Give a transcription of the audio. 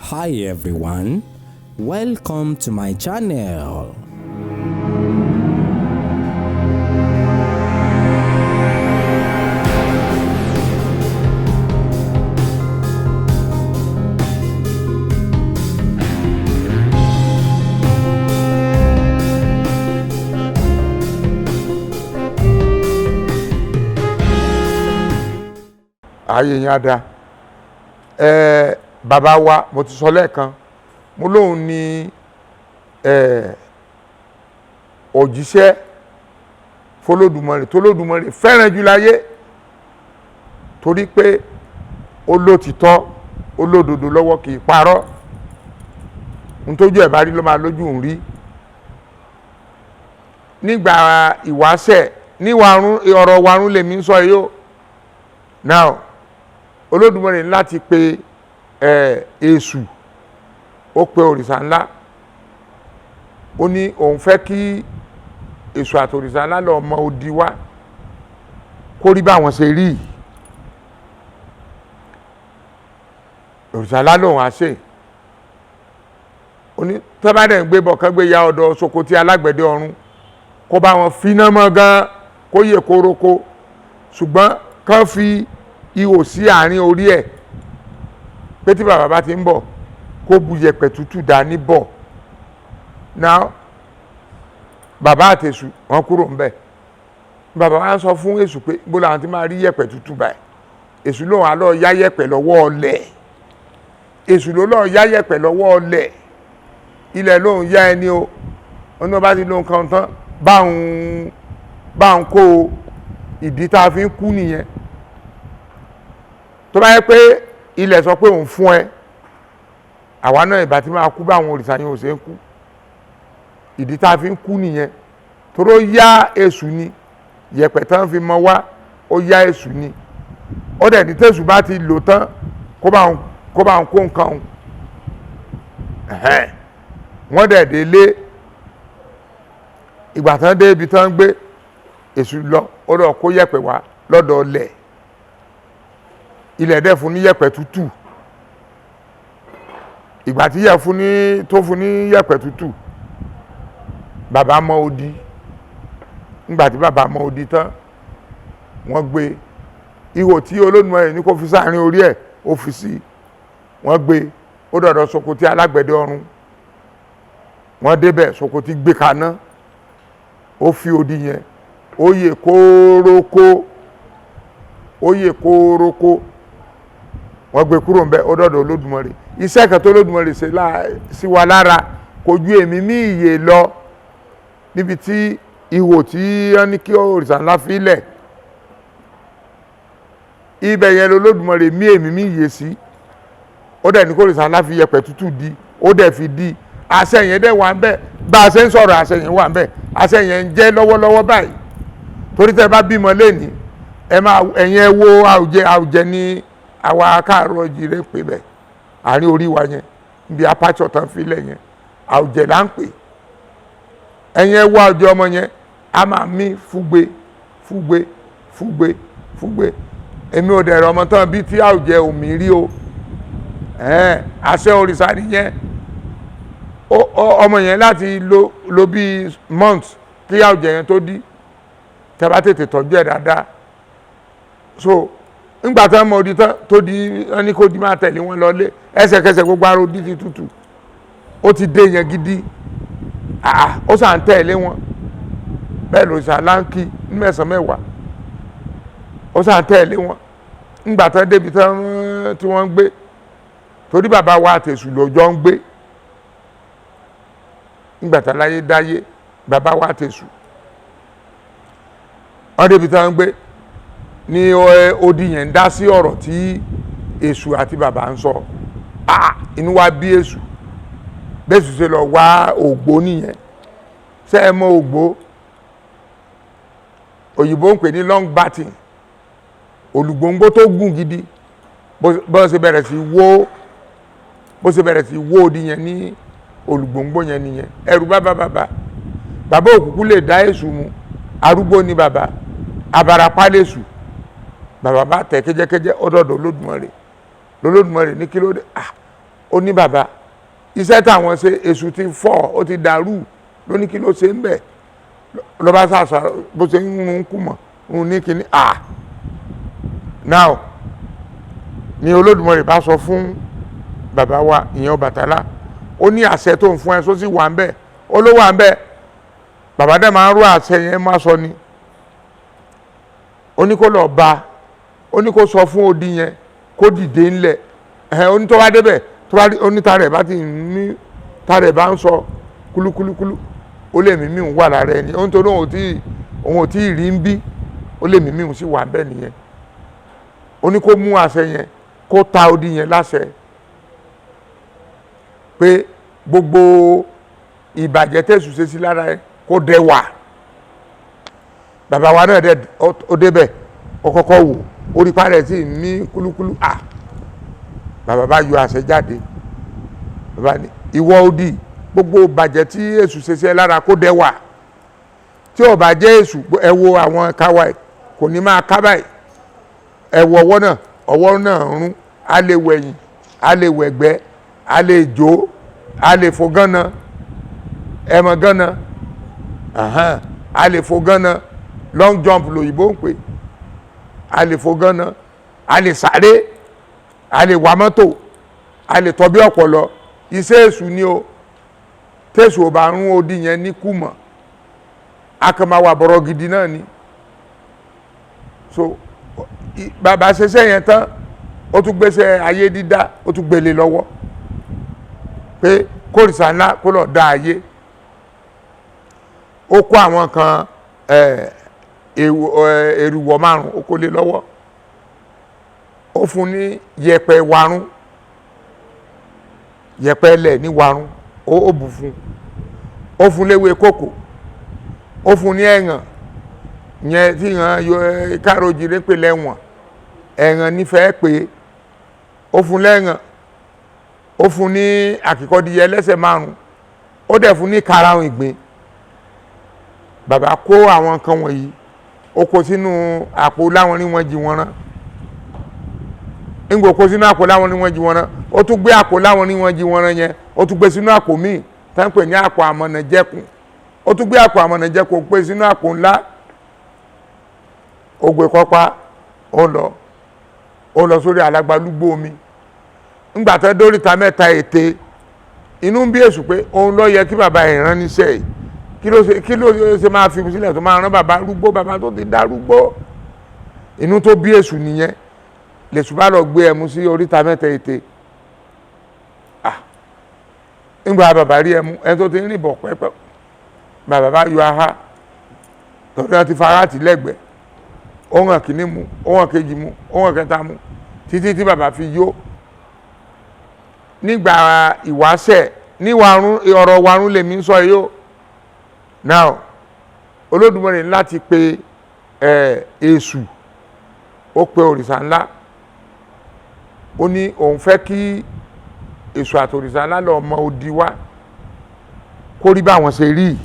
Hi everyone, welcome to my channel. Ayé yẹn á dáa. Bàbá wa mo ti sọ lẹ́ẹ̀kan mo lóun ní òjíṣẹ́ f'Olódùmarè t'Olódùmarè fẹ́ràn jù láyé torí pé olótìtọ́ olódodo lọ́wọ́ kì í parọ́ ntójú ẹ̀ bá rí ló máa lójú ń rí nígbà ìwáṣẹ̀ níwàrún ọ̀rọ̀ wàrún lèmi ń sọ yìí o now Olódùmarè láti pe Èṣù ó pe òrìṣà ńlá ó ní òun fẹ́ kí Èṣù àti òrìṣà ńlá lọ mọ odi wá kó rí báwọn ṣe rí òrìṣà ńlá lòun á ṣe ó ní tẹ́bàdẹ̀ ń gbé bọ̀ kán gbé ya ọ̀dọ̀ Sokoti alágbẹ̀dẹ ọ̀run kó bá wọn finá mọ́ gan kó yè kóroko ṣùgbọ́n kán fi ihò sí àárín orí ẹ̀ pé tí bàbá bá ti ń bọ̀ kó bu yẹ̀pẹ̀ tútù dání bọ̀ náà bàbá àti Èṣù wọn kúrò ń bẹ̀ bàbá wa sọ fún Èṣù pé bó làwọn ti máa rí yẹ̀pẹ̀ tútù báyìí Èṣù lòun á lọ yá yẹ̀pẹ̀ lọ́wọ́ ọlẹ̀ Èṣù ló lọ yá yẹ̀pẹ̀ lọ́wọ́ ọlẹ̀ ilẹ̀ lòun yá ẹni o ọ̀nà bá ti lóun kan tán báun kó ìdí tá a fi ń kú nìyẹn tó bá yẹ pé ilẹ̀ sọ pé òun fún ẹ àwa náà ìbá tí máa kú báwọn òrìṣà yẹn ò ṣe ń kú ìdí tá a fi ń kú nìyẹn toró yá Èṣù ni yẹ̀pẹ̀ tán fi mọ wá ó yá Èṣù ni ó dẹ̀ ní tẹ̀sù bá ti lò tán kó bá ń kó nǹkan òun wọ́n dẹ̀ délé ìgbà tán dé ibi tán gbé Èṣù lọ ó lọ kó yẹ̀pẹ̀ wá lọ́dọ̀ ọlẹ̀ ilẹ̀ dẹ̀ fún ní yẹ̀pẹ̀ tútù ìgbà tí tó fún ní yẹ̀pẹ̀ tútù bàbá mọ odi nígbà tí bàbá mọ odi tán wọ́n gbé ihò tí Olódùmarè ní kó fi sáàrin orí ẹ̀ ó fi sí wọ́n gbé ó dọ̀dọ̀ Sokoti alágbẹ̀dẹ ọ̀run wọ́n débẹ̀ Sokoti gbé kaná ó fi odi yẹn ó yè kórókó wọ́n gbé kúrò ń bẹ̀ ó dọ̀dọ̀ Olódùmarè iṣẹ́ kan tó Olódùmarè ṣe sí wa lára kò ju èmi mí ìyè lọ níbi tí ihò tí wọ́n ní kí òrìṣà ńlá fílẹ̀ ibẹ̀ yẹn Olódùmarè mí èmi mí ìyè sí ó dẹ̀ ní kó òrìṣà ńlá fi yẹ̀pẹ̀ tútù di ó dẹ̀ fi di àṣẹ yẹn dẹ̀ wà ń bẹ̀ bá a ṣe ń sọ̀rọ̀ àṣẹ yẹn wà ń bẹ̀ àṣẹ yẹn ń jẹ́ lọ́wọ́lọ́wọ́ báyìí torí tẹ́ bá bímọ lẹ́ni ẹ̀yin ẹ wo àwùjẹ ní àwa káàárọ̀ jíire ń pè bẹ̀ àárín orí wa yẹn níbi apáṣọ tán filẹ̀ yẹn àwùjẹ là ń pè ẹ̀yin ẹ wo àwùjẹ ọmọ yẹn a máa mí fúgbe èmi ò dẹ̀rẹ̀ ọmọ tán bí tí àwùjẹ òmí rí o àṣẹ òrìṣà nìyẹn ọmọ yẹn láti lo bí months kí àwùjẹ yẹn tó dí tẹ́ bá tètè tọ́jú ẹ̀ dáadáa so ńgbà tán mọ odi tán tó di ẹni kó di máa tẹ̀lé wọn lọlé ẹsẹ̀kẹsẹ̀ gbogbo ara odi ti tútù ó ti dé yẹn gidi ó sàn tẹ̀lé wọn bẹ́ẹ̀ ló ṣàlánkì ní mẹ́sàn-án mẹ́wàá ó sàn tẹ̀lé wọn ńgbà tán débi tán tí wọ́n ń gbé torí bàbá wa àti Èṣù lọ́jọ́ ń gbé ńgbà tán láyé dáyé bàbá wa àti Èṣù wọ́n débi tán ń gbé ní odi yẹn ń dá sí ọ̀rọ̀ tí Èṣù àti bàbá ń sọ inú wa bí Èṣù bẹ́sù ṣe lọ wá ògbó nìyẹn ṣé ẹ mọ ògbó òyìnbó ń pè ní long batting olùgbòǹgbò tó gùn gidi bó ṣe bẹ̀rẹ̀ sí wó odi yẹn ní olùgbòǹgbò yẹn nìyẹn ẹrù bàbá òkùnkùn lè dá Èṣù mu arúgbó ni bàbá abarapá lèṣù bàbá bá tẹ̀ kẹ́jẹ́kẹ́jẹ́ ọdọọdọ Olódùmarè ní kí ló dé ó ní bàbá iṣẹ́ táwọn ṣe èṣù ti fọ́ ó ti dàrú ló ní kí ló ṣe ń bẹ̀ ló bá sàṣà bó ṣe ń rún kù mọ̀ òun ní kíní now ni Olódùmarè bá sọ fún bàbá wa ìyẹn Ọbàtálá ó ní àṣẹ tó ń fún ẹ só sì wà ń bẹ̀ ó ló wà ń bẹ̀ bàbá dẹ̀ máa ń rú àṣẹ yẹn má sọ ni ó ní kó lọ bá ó ní kó sọ fún odi yẹn kó dìde ńlẹ̀ ó ní tó bá débẹ̀ tó bá ó ní tarẹ̀ bá ti ní tarẹ̀ bá ń sọ kúlúkúlúkúlú ó lè mímí ń wà lára ẹni ó ń torí òun ò tí ì rí ń bí ó lè mímí ń sì wà bẹ́ẹ̀ nìyẹn ó ní kó mú àṣẹ yẹn kó ta odi yẹn láṣẹ pé gbogbo ìbàjẹ́ tẹ̀sù ṣe sí lára ẹ kó dẹ wà bàbá wa náà dẹ ó débẹ̀ ó kọ́kọ́ wò orí parẹ́ sí ní kúlúkúlú bàbá bá yọ àṣẹ jáde bàbá ní ìwọ odi gbogbo ìbàjẹ́ tí èṣù ṣe sí ẹ lára kó dẹ wà tí ó bá jẹ́ èṣù ẹ wo àwọn káwa ẹ kò ní máa ká báyìí ẹ wo ọwọ́ náà rún a lè wẹ̀yìn a lè wẹ̀gbẹ́ a lè jó a lè fò gánà ẹmọ gánà a lè fò gánà long jump lòyìnbó ń pè a lè fò gánà a lè sáré a lè wa mọ́tò a lè tọ́ bí ọ̀pọ̀lọ iṣẹ́ èṣù ni o tẹ̀sù ò bá rún odi yẹn ní kùmọ̀ akamawa bọ̀rọ̀ gidi náà ni so bàbá ṣẹṣẹ yẹn tán ó tún gbéṣẹ́ ayé dídá ó tún gbélé lọ́wọ́ pé kórìsà ńlá kó lọ dá ayé ó kó àwọn kan èrùwọ̀ márùn ó kó lé lọ́wọ́ ó fún ní yẹ̀pẹ̀ warún yẹ̀pẹ̀ lẹ̀ ní warún ó bù fún ó fún léwé kòkò ó fún ní ẹ̀yàn yẹn tí yàn yọ káròjì rẹ pé lẹ́wọ̀n ẹ̀yàn nífẹ̀ẹ́ pé ó fún lẹ́yàn ó fún ní àkìkọ́díyẹ lẹ́sẹ̀ márùn ó dẹ̀ fún ní karahun ìgbín bàbá kó àwọn nǹkan wọ̀nyí ó kó sínú àpò láwọn ní wọ́n jí wọn rán ńgbò kó sínú àpò láwọn ní wọ́n jí wọn rán ó tún gbé àpò láwọn ní wọ́n jí wọn rán yẹn ó tún gbé sínú àpò míì tá ń pè ní àpò àmọ̀nàjẹ́kùn ó tún gbé àpò àmọ̀nàjẹ́kùn ó gbé sínú àpò ńlá ó gbé kọ́pá ó lọ sórí alágbálúgbó omi ńgbà tó dórí ta mẹ́ta ète inú ń bí èṣù pé òun ló yẹ kí bàbá ẹ̀ rán níṣẹ́ yìí kí ló ṣe máa fi sílẹ̀ tó máa rán bàbá rúgbó bàbá tó ti darúgbó inú tó bí èṣù nìyẹn lèṣù bá lọ gbé ẹmu sí oríta mẹ́ta ète ńgbà bàbá rí ẹmu ẹni tó ti ń rìn bọ̀ pẹ́pẹ́ bàbá bá yọ aha tọ́jú wọn ti fara tì lẹ́gbẹ̀ẹ́ ó hàn kíní mu ó hàn kejì mu ó hàn kẹta mu títí tí bàbá fi yó nígbà ìwáṣẹ̀ ní ọ̀rọ̀ warún lèmi ń sọ yìí ó now Olódùmarè láti pe èṣù ó pe òrìṣà ńlá ó ní òun fẹ́ kí èṣù àti òrìṣà ńlá lọ mọ odi wá kó rí báwọn ṣe rí